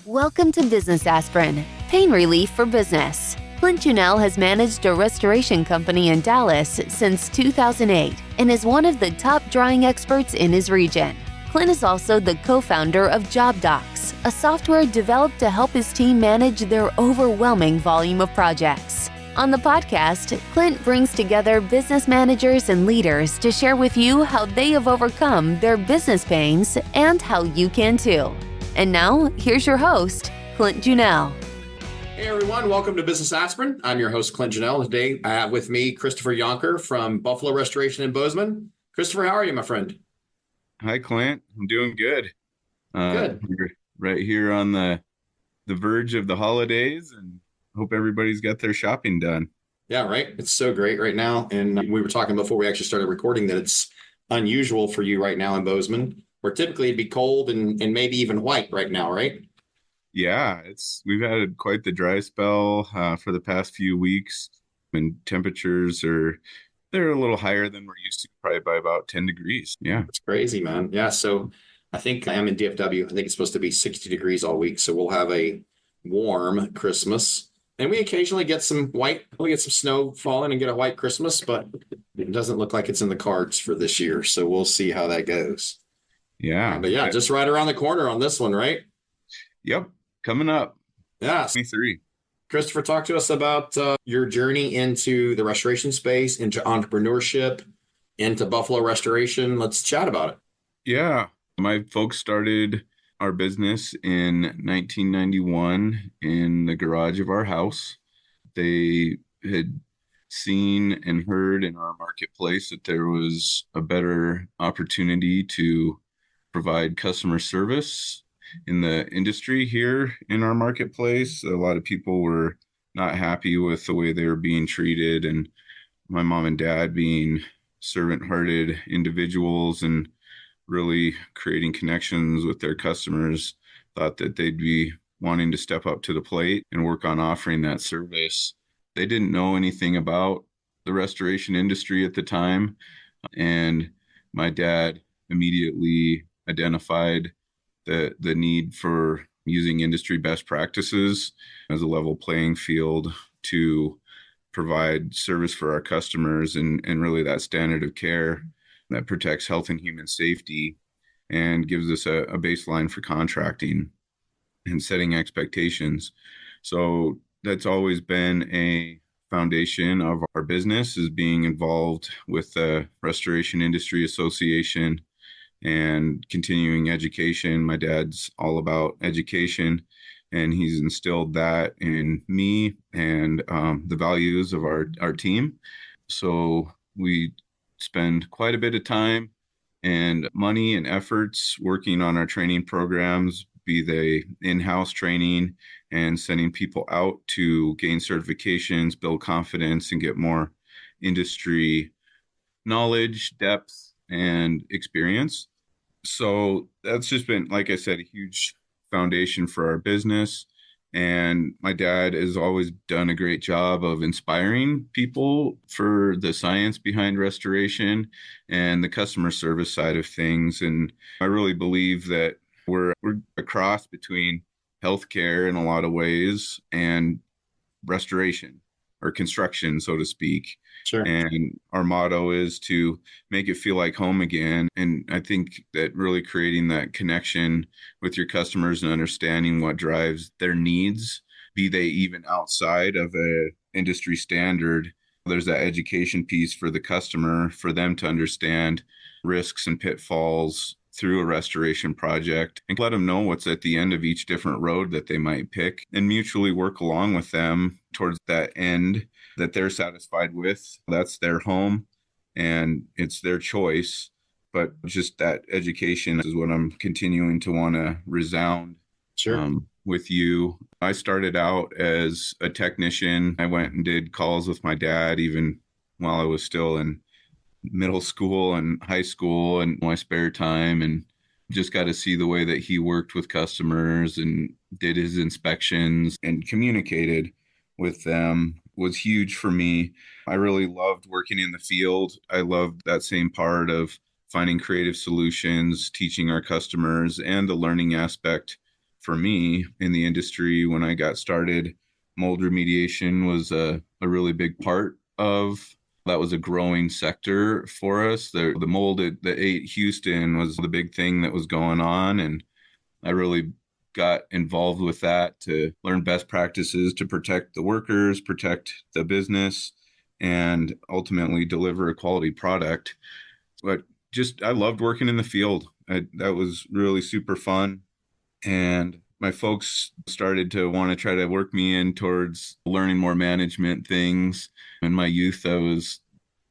Welcome to Business Aspirin, pain relief for business. Clint Junell has managed a restoration company in Dallas since 2008 and is one of the top drawing experts in his region. Clint is also the co-founder of JobDocs, a software developed to help his team manage their overwhelming volume of projects. On the podcast, Clint brings together business managers and leaders to share with you how they have overcome their business pains and how you can too. And now, here's your host, Clint Junell. Hey everyone, welcome to Business Aspirin. I'm your host, Clint Junell. Today I have with me Christopher Yanker from Buffalo Restoration in Bozeman. Christopher, how are you, my friend? Hi, Clint. I'm doing good. Good. We're right here on the verge of the holidays, and hope everybody's got their shopping done. Yeah, right. It's so great right now. And we were talking before we actually started recording that it's unusual for you right now in Bozeman, where typically it'd be cold and maybe even white right now, right? Yeah, we've had quite the dry spell for the past few weeks, and temperatures they're a little higher than we're used to, probably by about 10 degrees. Yeah. It's crazy, man. Yeah. So I think I'm in DFW. I think it's supposed to be 60 degrees all week. So we'll have a warm Christmas. And we occasionally get some snow falling and get a white Christmas, but it doesn't look like it's in the cards for this year. So we'll see how that goes. Yeah. But yeah, just right around the corner on this one, right? Yep. Coming up. Yeah. 23. Christopher, talk to us about your journey into the restoration space, into entrepreneurship, into Buffalo Restoration. Let's chat about it. Yeah. My folks started our business in 1991 in the garage of our house. They had seen and heard in our marketplace that there was a better opportunity to provide customer service in the industry here in our marketplace. A lot of people were not happy with the way they were being treated, and my mom and dad, being servant-hearted individuals and really creating connections with their customers, thought that they'd be wanting to step up to the plate and work on offering that service. They didn't know anything about the restoration industry at the time, and my dad immediately identified the need for using industry best practices as a level playing field to provide service for our customers, and really that standard of care that protects health and human safety and gives us a baseline for contracting and setting expectations. So that's always been a foundation of our business, is being involved with the Restoration Industry Association and continuing education. My dad's all about education, and he's instilled that in me and the values of our team. So we spend quite a bit of time and money and efforts working on our training programs, be they in-house training and sending people out to gain certifications, build confidence, and get more industry knowledge, depth, and experience. So that's just been, like I said, a huge foundation for our business. And my dad has always done a great job of inspiring people for the science behind restoration and the customer service side of things. And I really believe that we're a cross between healthcare in a lot of ways and restoration or construction, so to speak. Sure. And our motto is to make it feel like home again. And I think that really creating that connection with your customers and understanding what drives their needs, be they even outside of a industry standard, there's that education piece for the customer, for them to understand risks and pitfalls through a restoration project, and let them know what's at the end of each different road that they might pick, and mutually work along with them towards that end that they're satisfied with. That's their home and it's their choice. But just that education is what I'm continuing to want to resound with you. I started out as a technician. I went and did calls with my dad even while I was still in middle school and high school and my spare time, and just got to see the way that he worked with customers and did his inspections and communicated with them was huge for me. I really loved working in the field. I loved that same part of finding creative solutions, teaching our customers, and the learning aspect for me in the industry when I got started. Mold remediation was a really big part of that. Was a growing sector for us. The mold that ate Houston was the big thing that was going on. And I really got involved with that to learn best practices to protect the workers, protect the business, and ultimately deliver a quality product. But I loved working in the field. That was really super fun. And my folks started to want to try to work me in towards learning more management things. In my youth, I was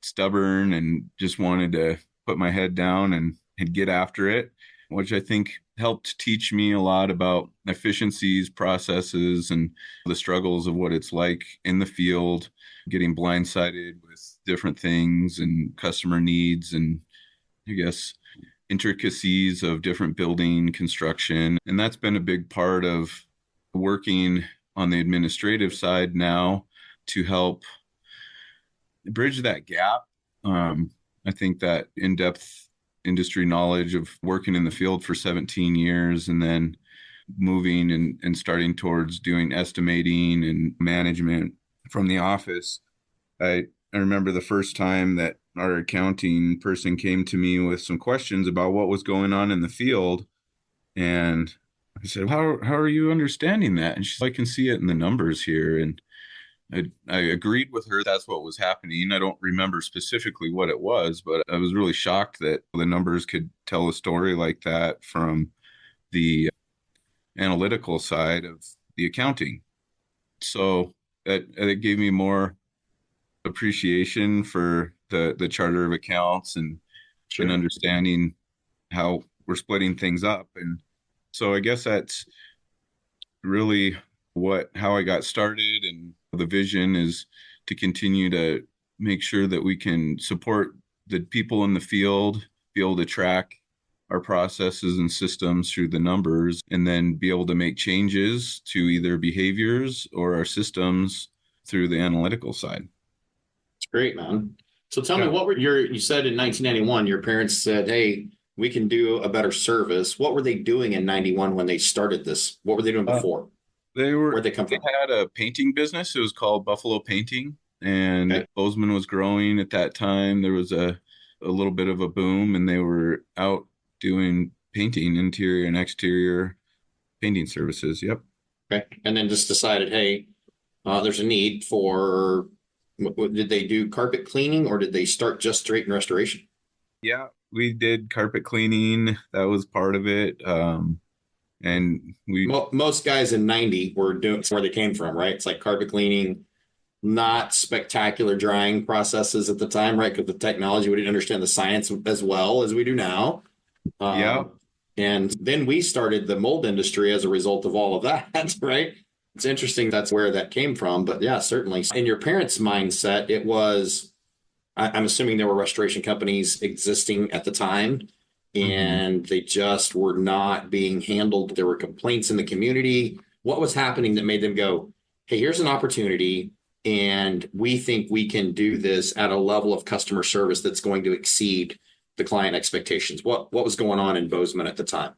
stubborn and just wanted to put my head down and get after it, which I think helped teach me a lot about efficiencies, processes, and the struggles of what it's like in the field, getting blindsided with different things and customer needs and, I guess, intricacies of different building construction. And that's been a big part of working on the administrative side now to help bridge that gap. I think that in-depth industry knowledge of working in the field for 17 years and then moving and starting towards doing estimating and management from the office. I remember the first time that our accounting person came to me with some questions about what was going on in the field. And I said, how are you understanding that? And she's like, I can see it in the numbers here. And I agreed with her that's what was happening. I don't remember specifically what it was, but I was really shocked that the numbers could tell a story like that from the analytical side of the accounting. So that gave me more appreciation for the charter of accounts and understanding how we're splitting things up. And so I guess that's really how I got started. And the vision is to continue to make sure that we can support the people in the field, be able to track our processes and systems through the numbers, and then be able to make changes to either behaviors or our systems through the analytical side. It's great, man. So tell me, what were you said in 1991, your parents said, hey, we can do a better service. What were they doing in 91 when they started this? What were they doing before? Where'd they come from? They had a painting business. It was called Buffalo Painting. And Bozeman was growing at that time. There was a little bit of a boom, and they were out doing painting, interior and exterior painting services. Yep. Okay. And then just decided, hey, there's a need for, did they do carpet cleaning or did they start just straight in restoration? Yeah, we did carpet cleaning. That was part of it. And most guys in 90 were doing where they came from, right? It's like carpet cleaning, not spectacular drying processes at the time, right? Because the technology, we didn't understand the science as well as we do now. And then we started the mold industry as a result of all of that, right? It's interesting that's where that came from. But yeah, certainly in your parents' mindset, it was, I'm assuming there were restoration companies existing at the time, and they just were not being handled. There were complaints in the community. What was happening that made them go, hey, here's an opportunity, and we think we can do this at a level of customer service that's going to exceed the client expectations? What was going on in Bozeman at the time?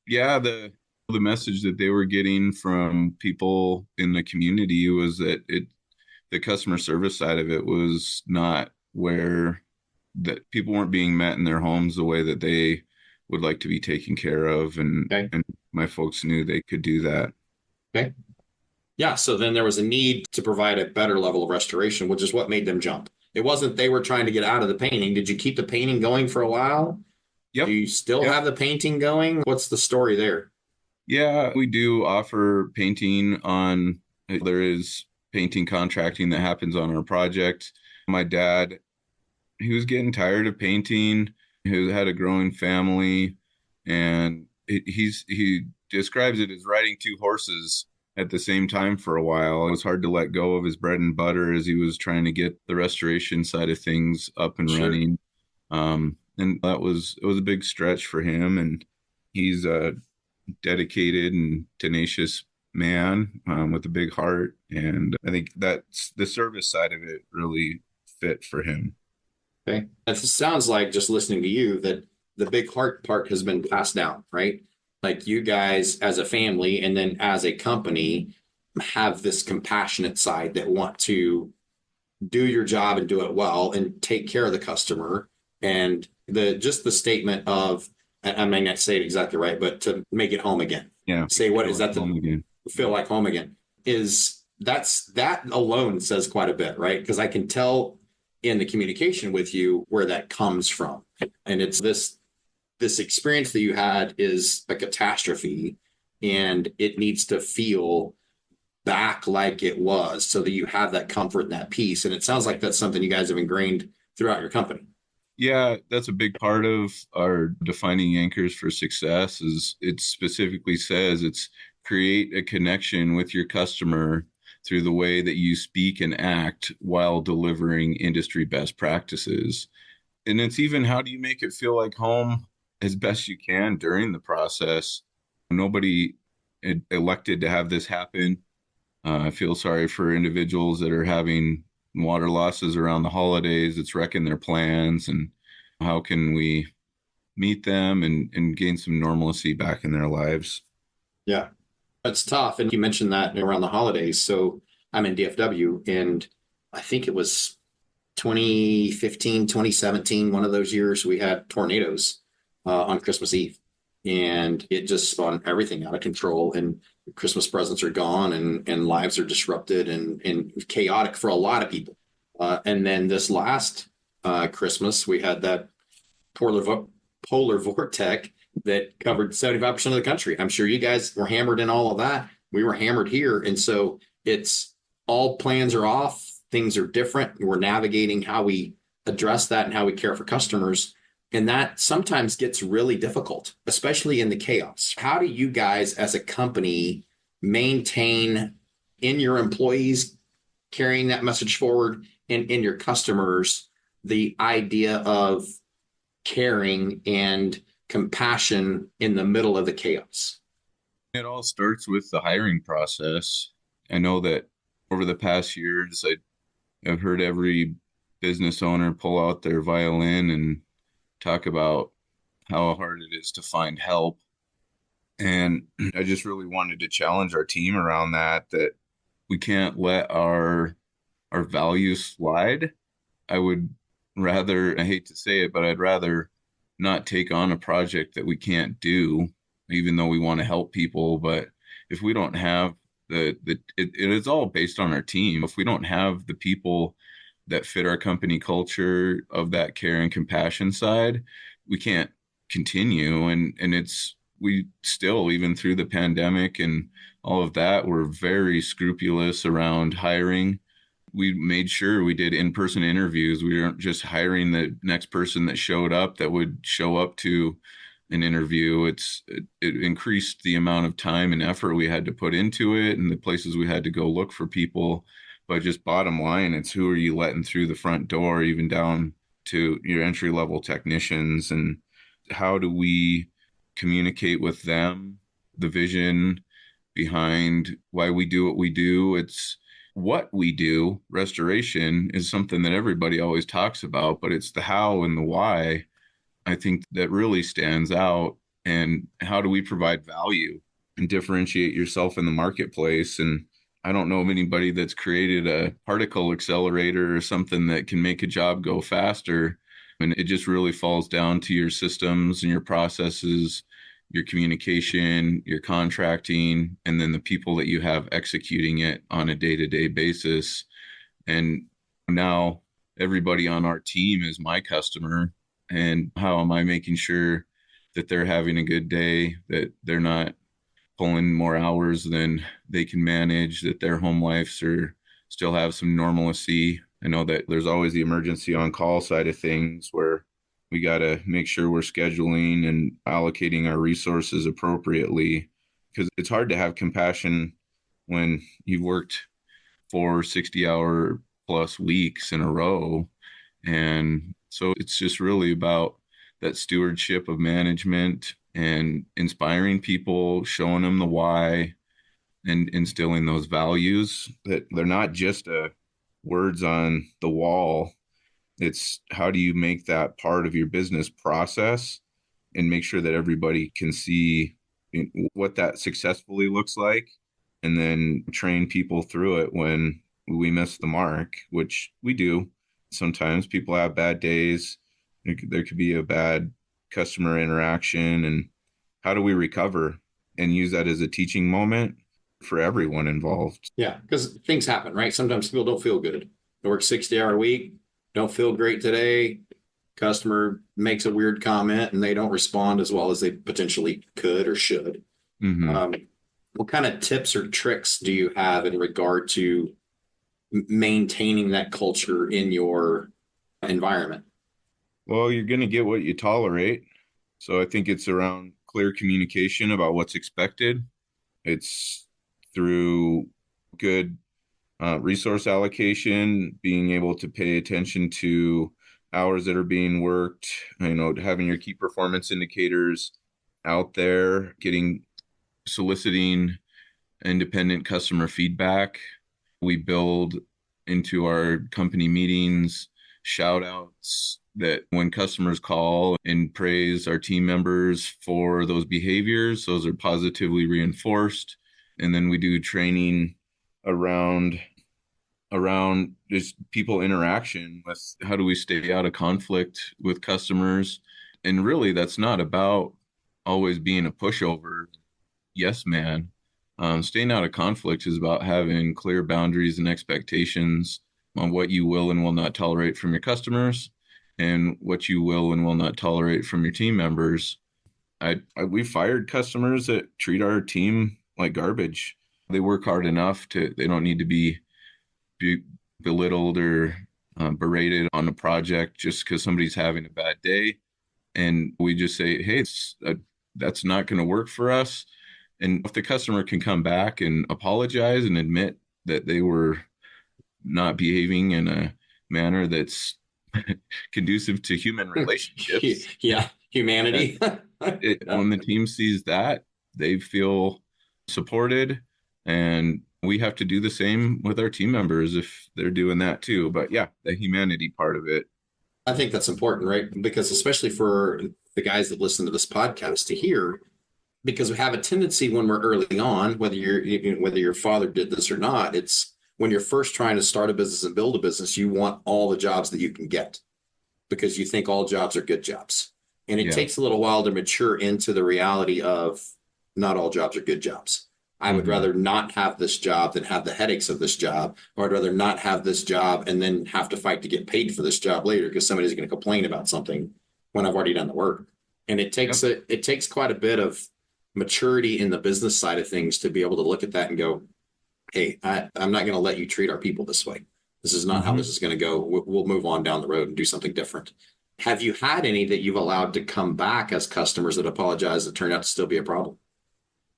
Yeah, the message that they were getting from people in the community was that the customer service side of it was not where that people weren't being met in their homes the way that they would like to be taken care of. And my folks knew they could do that. Okay. Yeah. So then there was a need to provide a better level of restoration, which is what made them jump. It wasn't they were trying to get out of the painting. Did you keep the painting going for a while? Yep. Do you still have the painting going? What's the story there? Yeah, we do offer painting on, there is painting contracting that happens on our project. My dad, he was getting tired of painting. He had a growing family, and he describes it as riding two horses at the same time for a while. It was hard to let go of his bread and butter as he was trying to get the restoration side of things up and running. And it was a big stretch for him. And he's a dedicated and tenacious man with a big heart. And I think that's the service side of it really fit for him. Okay. It sounds like, just listening to you, that the big heart part has been passed down, right? like you guys as a family and then as a company have this compassionate side that want to do your job and do it well and take care of the customer. And the statement of, I may not say it exactly right, but to make it home again. Yeah. Say what is that? Home again. Feel like home again is that alone says quite a bit, right? Because I can tell in the communication with you where that comes from. And it's this experience that you had is a catastrophe, and it needs to feel back like it was so that you have that comfort and that peace. And it sounds like that's something you guys have ingrained throughout your company. Yeah, that's a big part of our defining anchors for success. Is it specifically says it's create a connection with your customer through the way that you speak and act while delivering industry best practices. And it's even, how do you make it feel like home as best you can during the process? Nobody elected to have this happen. I feel sorry for individuals that are having water losses around the holidays. It's wrecking their plans. And how can we meet them and gain some normalcy back in their lives? Yeah, that's tough. And you mentioned that around the holidays. So I'm in DFW, and I think it was 2015, 2017, one of those years, we had tornadoes on Christmas Eve, and it just spun everything out of control. And Christmas presents are gone, and lives are disrupted and chaotic for a lot of people. And then this last Christmas, we had that polar vortex that covered 75% of the country. I'm sure you guys were hammered in all of that. We were hammered here. And so it's all plans are off. Things are different. We're navigating how we address that and how we care for customers. And that sometimes gets really difficult, especially in the chaos. How do you guys as a company maintain in your employees carrying that message forward and in your customers the idea of caring and compassion in the middle of the chaos? It all starts with the hiring process. I know that over the past years, I've heard every business owner pull out their violin and talk about how hard it is to find help. And I just really wanted to challenge our team around that we can't let our values slide. I would rather, I hate to say it, but I'd rather not take on a project that we can't do, even though we want to help people. But if we don't have it is all based on our team. If we don't have the people that fit our company culture of that care and compassion side, we can't continue. And we still, even through the pandemic and all of that, we're very scrupulous around hiring. We made sure we did in-person interviews. We weren't just hiring the next person that showed up that would show up to an interview. It increased the amount of time and effort we had to put into it and the places we had to go look for people. But just bottom line, it's who are you letting through the front door, even down to your entry level technicians, and how do we communicate with them the vision behind why we do what we do. It's what we do. Restoration is something that everybody always talks about, but it's the how and the why, I think, that really stands out. And how do we provide value and differentiate yourself in the marketplace? And I don't know of anybody that's created a particle accelerator or something that can make a job go faster. And it just really falls down to your systems and your processes, your communication, your contracting, and then the people that you have executing it on a day-to-day basis. And now everybody on our team is my customer. And how am I making sure that they're having a good day, that they're not pulling more hours than they can manage, that their home lives are still have some normalcy? I know that there's always the emergency on call side of things where we got to make sure we're scheduling and allocating our resources appropriately, because it's hard to have compassion when you've worked for 60-hour plus weeks in a row. And so it's just really about that stewardship of management and inspiring people, showing them the why, and instilling those values, that they're not just words on the wall. It's how do you make that part of your business process and make sure that everybody can see what that successfully looks like, and then train people through it when we miss the mark, which we do. Sometimes people have bad days. There could be a bad customer interaction, and how do we recover and use that as a teaching moment for everyone involved? Yeah, because things happen, right? Sometimes people don't feel good. They work 60-hour week, don't feel great today. Customer makes a weird comment and they don't respond as well as they potentially could or should. Mm-hmm. What kind of tips or tricks do you have in regard to maintaining that culture in your environment? Well, you're going to get what you tolerate. So I think it's around clear communication about what's expected. It's through good resource allocation, being able to pay attention to hours that are being worked, having your key performance indicators out there, soliciting independent customer feedback. We build into our company meetings shout outs that when customers call and praise our team members for those behaviors, those are positively reinforced. And then we do training around just people interaction with how do we stay out of conflict with customers. And really, that's not about always being a pushover yes man. Staying out of conflict is about having clear boundaries and expectations on what you will and will not tolerate from your customers and what you will and will not tolerate from your team members. We fired customers that treat our team like garbage. They work hard enough they don't need to be belittled or berated on a project just because somebody's having a bad day. And we just say, hey, that's not going to work for us. And if the customer can come back and apologize and admit that they were not behaving in a manner that's conducive to human relationships. Yeah, humanity. When the team sees that, they feel supported, and we have to do the same with our team members if they're doing that too. But yeah, the humanity part of it. I think that's important, right? Because especially for the guys that listen to this podcast to hear, because we have a tendency when we're early on, whether your father did this or not, it's when you're first trying to start a business and build a business, you want all the jobs that you can get because you think all jobs are good jobs. And it takes a little while to mature into the reality of not all jobs are good jobs. I would rather not have this job than have the headaches of this job, or I'd rather not have this job and then have to fight to get paid for this job later because somebody's going to complain about something when I've already done the work. And it takes quite a bit of maturity in the business side of things to be able to look at that and go, hey, I'm not going to let you treat our people this way. This is not how this is going to go. We'll move on down the road and do something different. Have you had any that you've allowed to come back as customers that apologize that turned out to still be a problem?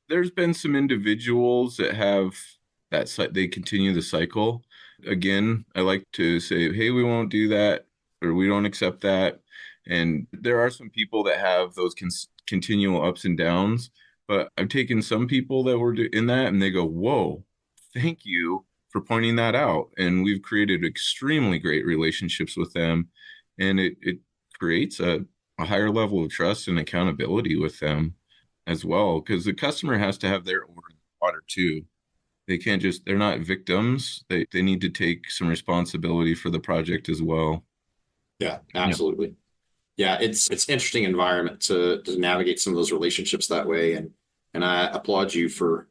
There's been some individuals that have they continue the cycle. Again, I like to say, hey, we won't do that, or we don't accept that. And there are some people that have those continual ups and downs, but I've taken some people that were in that and they go, whoa, thank you for pointing that out. And we've created extremely great relationships with them. And it creates a higher level of trust and accountability with them as well, because the customer has to have their oar in the water too. They can't they're not victims. They need to take some responsibility for the project as well. Yeah, absolutely. Yeah, it's interesting environment to navigate some of those relationships that way. And I applaud you for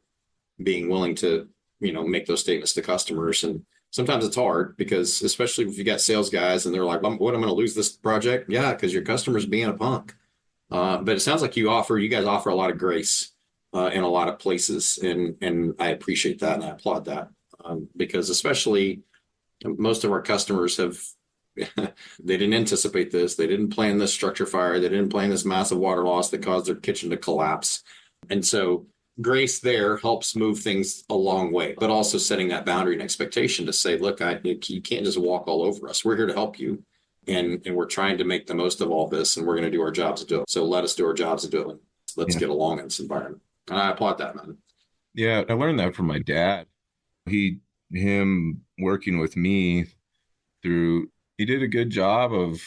being willing to, make those statements to customers. And sometimes it's hard because especially if you got sales guys and they're like, what, I'm going to lose this project? Yeah, because your customer's being a punk. But it sounds like you guys offer a lot of grace in a lot of places. And I appreciate that and I applaud that because especially most of our customers they didn't anticipate this. They didn't plan this structure fire. They didn't plan this massive water loss that caused their kitchen to collapse. And so grace there helps move things a long way, but also setting that boundary and expectation to say, look, you can't just walk all over us. We're here to help you. And we're trying to make the most of all this, and we're going to do our jobs to do it. So let us do our jobs to do it. Let's get along in this environment. And I applaud that, man. Yeah, I learned that from my dad. Him working with me he did a good job of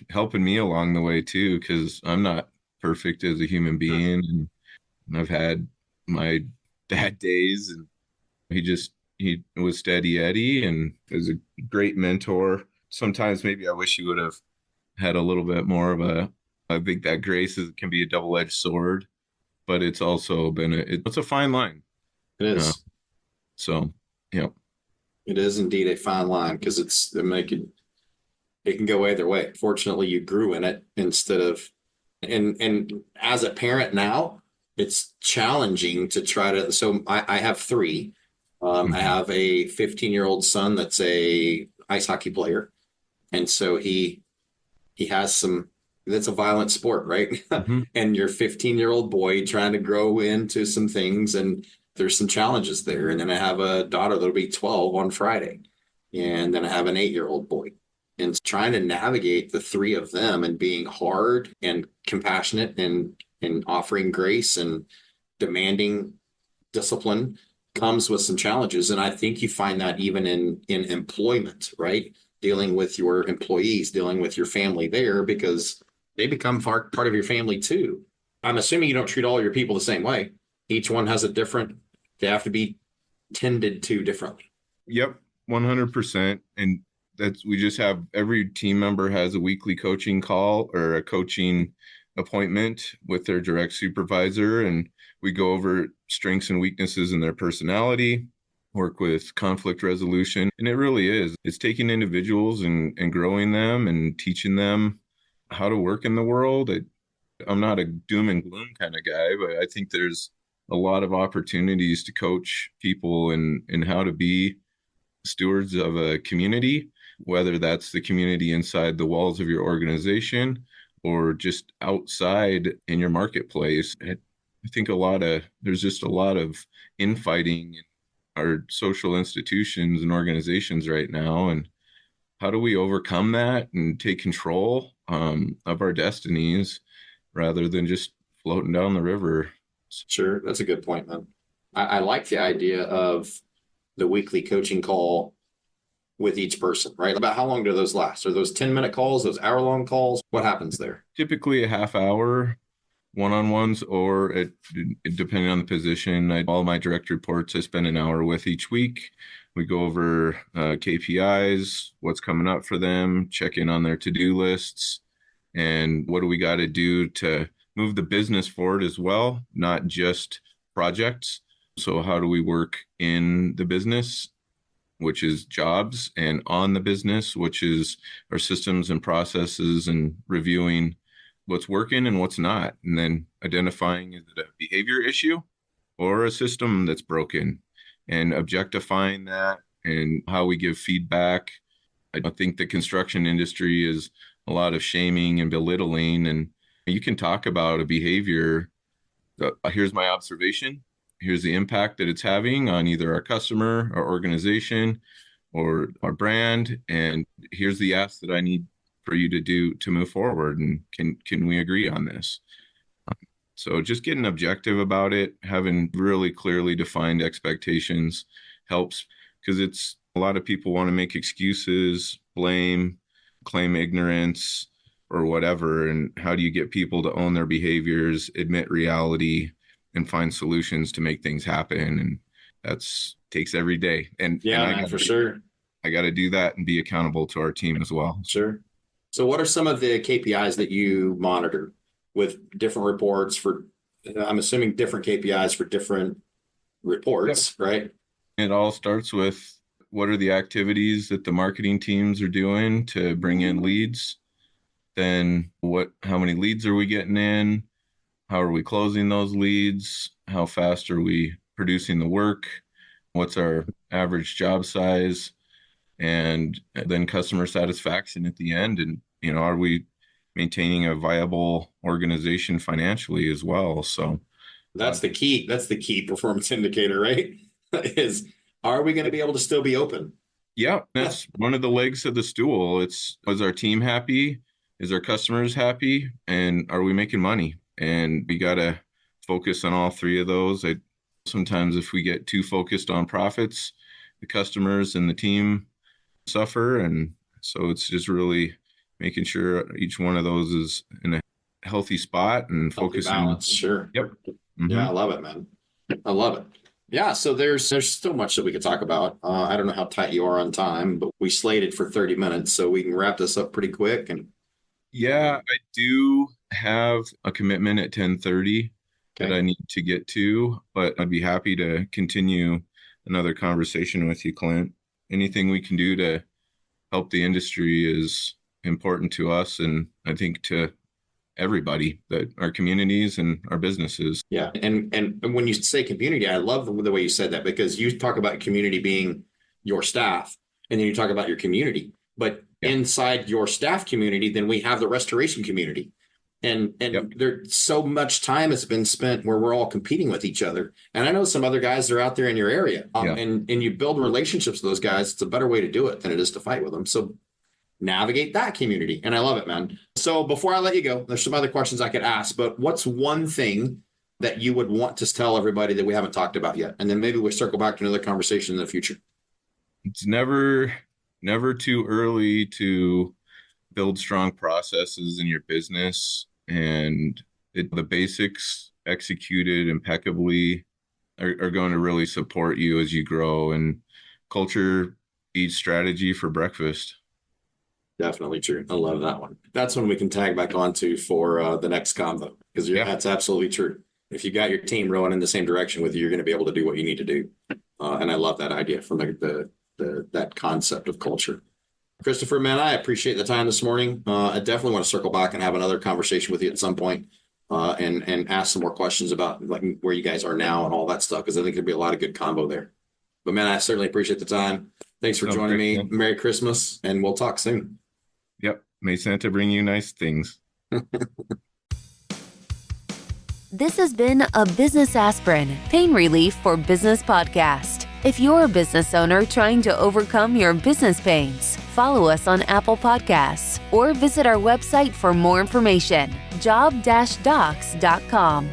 helping me along the way too, because I'm not perfect as a human being. And I've had my bad days, and he was steady Eddie and was a great mentor. Sometimes maybe I wish he would have had a little bit more of I think that can be a double-edged sword, but it's also been it's a fine line. It Uh, is. so, yeah. It is indeed a fine line because it can go either way. Fortunately, you grew in it instead of, and as a parent now, it's challenging to try to. So I have three. I Mhm. have a 15-year-old son that's a ice hockey player, and so he has some. That's a violent sport, right? Mhm. And your 15-year-old boy trying to grow into some things, and there's some challenges there. And then I have a daughter that'll be 12 on Friday, and then I have an 8-year-old boy. And trying to navigate the three of them and being hard and compassionate and offering grace and demanding discipline comes with some challenges. And I think you find that even in employment, right? Dealing with your employees, dealing with your family there, because they become part of your family too. I'm assuming you don't treat all your people the same way. Each one has a different, they have to be tended to differently. Yep, 100%. And we just have every team member has a weekly coaching call or a coaching appointment with their direct supervisor. And we go over strengths and weaknesses in their personality, work with conflict resolution. And it really is. It's taking individuals and growing them and teaching them how to work in the world. I'm not a doom and gloom kind of guy, but I think there's a lot of opportunities to coach people in how to be stewards of a community, whether that's the community inside the walls of your organization or just outside in your marketplace. I think there's just a lot of infighting in our social institutions and organizations right now. And how do we overcome that and take control of our destinies rather than just floating down the river? Sure. That's a good point, man. I like the idea of the weekly coaching call with each person, right? About how long do those last? Are those 10-minute calls, those hour-long calls? What happens there? Typically a half hour one-on-ones, or depending on the position. All my direct reports I spend an hour with each week. We go over KPIs, what's coming up for them, check in on their to-do lists, and what do we got to do to move the business forward as well, not just projects. So how do we work in the business, which is jobs, and on the business, which is our systems and processes, and reviewing what's working and what's not, and then identifying, is it a behavior issue or a system that's broken, and objectifying that and how we give feedback. I don't think the construction industry is a lot of shaming and belittling, and you can talk about a behavior. Here's my observation. Here's the impact that it's having on either our customer, our organization, or our brand. And here's the ask that I need for you to do to move forward. And can we agree on this? So just getting objective about it, having really clearly defined expectations helps, because it's a lot of people want to make excuses, blame, claim ignorance, or whatever. And how do you get people to own their behaviors, admit reality, and find solutions to make things happen? And that's takes every day. And Yeah, I man, got for sure. I got to do that and be accountable to our team as well. Sure. So what are some of the KPIs that you monitor with different reports for, I'm assuming different KPIs for different Yep. reports, right? It all starts with what are the activities that the marketing teams are doing to bring in leads? Then how many leads are we getting in? How are we closing those leads? How fast are we producing the work? What's our average job size? And then customer satisfaction at the end. And, are we maintaining a viable organization financially as well? So That's the key. That's the key performance indicator, right? Is, are we going to be able to still be open? yeah, that's one of the legs of the stool. Is our team happy? Is our customers happy? And are we making money? And we got to focus on all three of those. Sometimes if we get too focused on profits, the customers and the team suffer. And so it's just really making sure each one of those is in a healthy spot and Healthy focusing. balance, sure. Yep. Yeah, I love it, man. I love it. Yeah, so there's so much that we could talk about. I don't know how tight you are on time, but we slated for 30 minutes, so we can wrap this up pretty quick. And Yeah, I do have a commitment at 10:30 that okay, I need to get to, but I'd be happy to continue another conversation with you, Clint. Anything we can do to help the industry is important to us, and I think to everybody, that our communities and our businesses. yeah, and when you say community, I love the way you said that, because you talk about community being your staff, and then you talk about your community. But Yeah. inside your staff community, then we have the restoration community. And Yep. there's so much time has been spent where we're all competing with each other. And I know some other guys that are out there in your area, Yeah. and you build relationships with those guys. It's a better way to do it than it is to fight with them. So navigate that community. And I love it, man. So before I let you go, there's some other questions I could ask, but what's one thing that you would want to tell everybody that we haven't talked about yet? And then maybe we'll circle back to another conversation in the future. It's never too early to build strong processes in your business, and the basics executed impeccably are going to really support you as you grow. And culture eats strategy for breakfast. Definitely true. I love that one. That's one we can tag back onto for the next convo, because that's absolutely true. If you got your team rowing in the same direction with you, you're going to be able to do what you need to do. And I love that idea from that concept of culture. Christopher, man, I appreciate the time this morning. I definitely want to circle back and have another conversation with you at some point, and ask some more questions about like where you guys are now and all that stuff, because I think there'd be a lot of good combo there. But man, I certainly appreciate the time. Thanks for joining me. Man. Merry Christmas, and we'll talk soon. Yep. May Santa bring you nice things. This has been a Business Aspirin, Pain Relief for Business podcast. If you're a business owner trying to overcome your business pains, follow us on Apple Podcasts or visit our website for more information, job-docs.com.